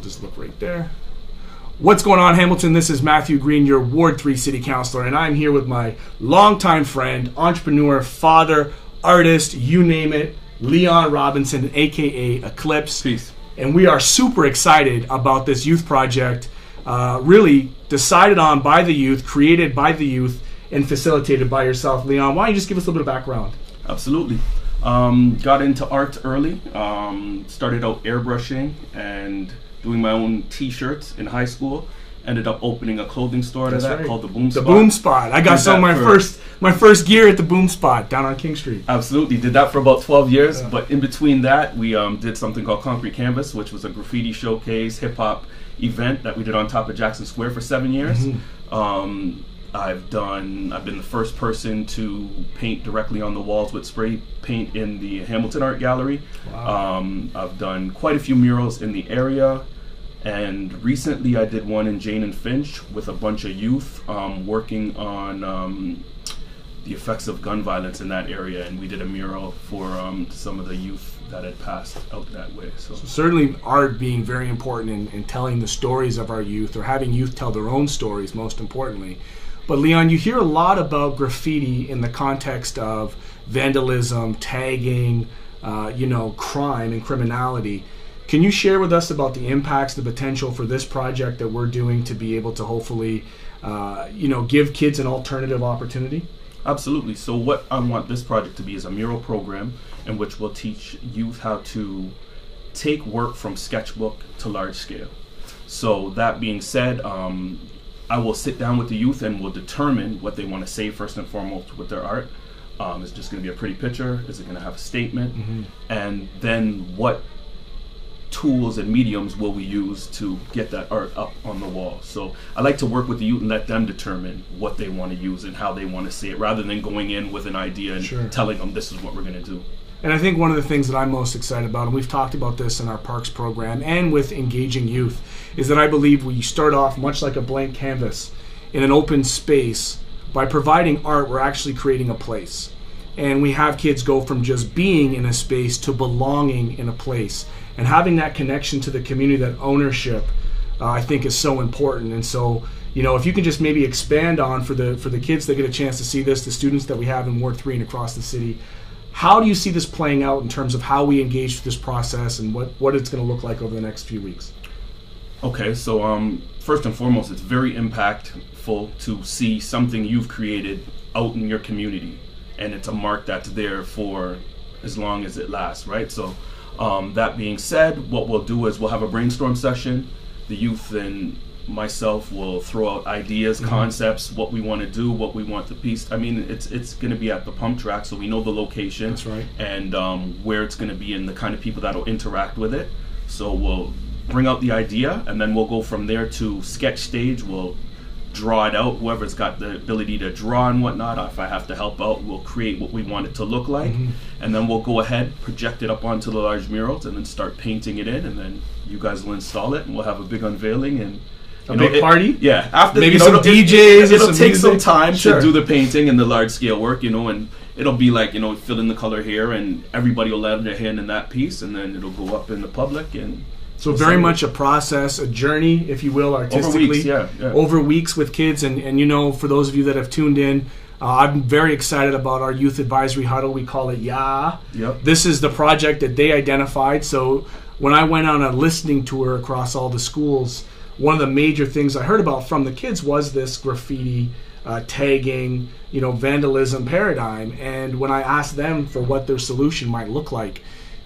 just look right there. What's going on, Hamilton? This is Matthew Green, your Ward 3 City Councilor, and I'm here with my longtime friend, entrepreneur, father, artist, you name it, Leon Robinson, a.k.a. Eklipse. Peace. And we are super excited about this youth project, really decided on by the youth, created by the youth, and facilitated by yourself. Leon, why don't you just give us a little bit of background? Absolutely. Got into art early, started out airbrushing and doing my own t-shirts in high school. Ended up opening a clothing store out of that called the Boom Spot. The Boom Spot. I got some of my first gear at the Boom Spot down on King Street. Absolutely. Did that for about 12 years. Yeah. But in between that, we did something called Concrete Canvas, which was a graffiti showcase, hip-hop event that we did on top of Jackson Square for 7 years. Mm-hmm. I've been the first person to paint directly on the walls with spray paint in the Hamilton Art Gallery. Wow. I've done quite a few murals in the area. And recently I did one in Jane and Finch with a bunch of youth working on the effects of gun violence in that area. And we did a mural for some of the youth that had passed out that way. So certainly art being very important in telling the stories of our youth, or having youth tell their own stories, most importantly. But Leon, you hear a lot about graffiti in the context of vandalism, tagging, crime and criminality. Can you share with us about the impacts, the potential for this project that we're doing to be able to hopefully, give kids an alternative opportunity? Absolutely. So what I want this project to be is a mural program in which we'll teach youth how to take work from sketchbook to large scale. So that being said, I will sit down with the youth and we'll determine what they want to say first and foremost with their art. Is it just going to be a pretty picture? Is it going to have a statement? Mm-hmm. And then what tools and mediums will we use to get that art up on the wall? So I like to work with the youth and let them determine what they want to use and how they want to say it, rather than going in with an idea and telling them this is what we're going to do. And I think one of the things that I'm most excited about, and we've talked about this in our Parks program and with engaging youth, is that I believe we start off much like a blank canvas in an open space. By providing art, we're actually creating a place. And we have kids go from just being in a space to belonging in a place. And having that connection to the community, that ownership, I think is so important. And so, if you can just maybe expand on for the kids that get a chance to see this, the students that we have in Ward 3 and across the city, how do you see this playing out in terms of how we engage with this process and what it's going to look like over the next few weeks? Okay, so first and foremost, it's very impactful to see something you've created out in your community, and it's a mark that's there for as long as it lasts, right? So that being said, what we'll do is we'll have a brainstorm session. The youth and myself will throw out ideas, concepts, what we want to do, what we want the piece. I mean, it's going to be at the pump track, so we know the location. That's right. And where it's going to be and the kind of people that will interact with it. So we'll bring out the idea, and then we'll go from there to sketch stage. We'll draw it out. Whoever's got the ability to draw and whatnot, if I have to help out, we'll create what we want it to look like. And then we'll go ahead, project it up onto the large murals, and then start painting it in, and then you guys will install it, and we'll have a big unveiling and a big party. Yeah, after maybe some DJs. It'll take some time to do the painting and the large scale work, and it'll be like, fill in the color here, and everybody will lend their hand in that piece, and then it'll go up in the public. And so very much a process, a journey, if you will, artistically. Over weeks with kids. And for those of you that have tuned in, I'm very excited about our youth advisory huddle. We call it Y.A.H. Yep. This is the project that they identified. So when I went on a listening tour across all the schools, one of the major things I heard about from the kids was this graffiti, tagging, vandalism paradigm. And when I asked them for what their solution might look like,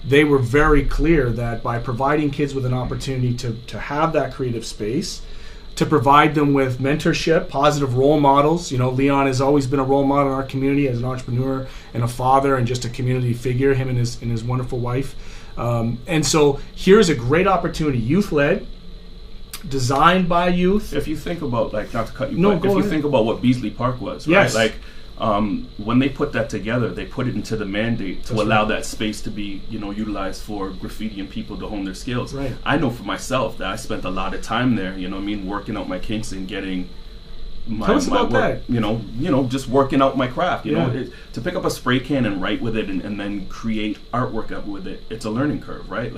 they were very clear that by providing kids with an opportunity to have that creative space, to provide them with mentorship, positive role models. Leon has always been a role model in our community as an entrepreneur and a father and just a community figure, him and his wonderful wife. And so here's a great opportunity, youth-led, designed by youth. If you think about, not to cut you, if you think about what Beasley Park was, right? Yes. When they put that together, they put it into the mandate to allow that space to be, utilized for graffiti and people to hone their skills. Right. I know for myself that I spent a lot of time there, working out my kinks and getting Tell us about work, that. Just working out my craft. To pick up a spray can and write with it and then create artwork up with it, it's a learning curve, right?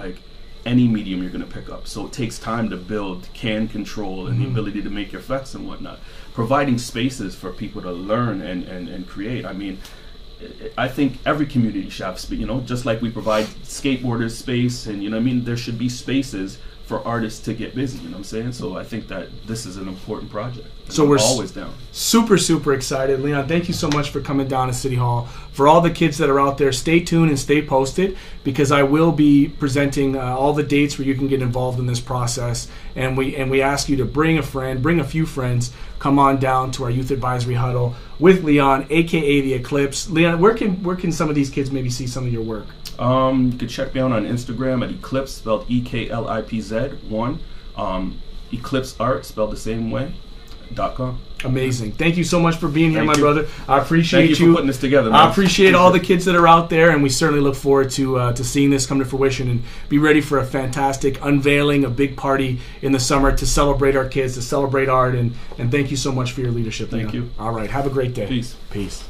any medium you're going to pick up. So it takes time to build can control and the ability to make your effects and whatnot. Providing spaces for people to learn and create. I mean, I think every community should have space, you know, just like we provide skateboarders space, and, you know what I mean, there should be spaces for artists to get busy, you know what I'm saying? So I think that this is an important project. So we're always down. Super excited. Leon, thank you so much for coming down to City Hall. For all the kids that are out there, stay tuned and stay posted, because I will be presenting all the dates where you can get involved in this process. And we ask you to bring a friend, bring a few friends, come on down to our Youth Advisory Huddle with Leon, aka the Eklipse. Leon, where can some of these kids maybe see some of your work? You can check me out on Instagram at Eklipse, spelled EKLIPZ1. Eklipse Art, spelled the same way. .com. Amazing. Thank you so much for being here, my brother. I appreciate you. Thank you for putting this together, man. I appreciate all the kids that are out there, and we certainly look forward to seeing this come to fruition, and be ready for a fantastic unveiling, a big party in the summer to celebrate our kids, to celebrate art, and thank you so much for your leadership. Thank you. All right. Have a great day. Peace. Peace.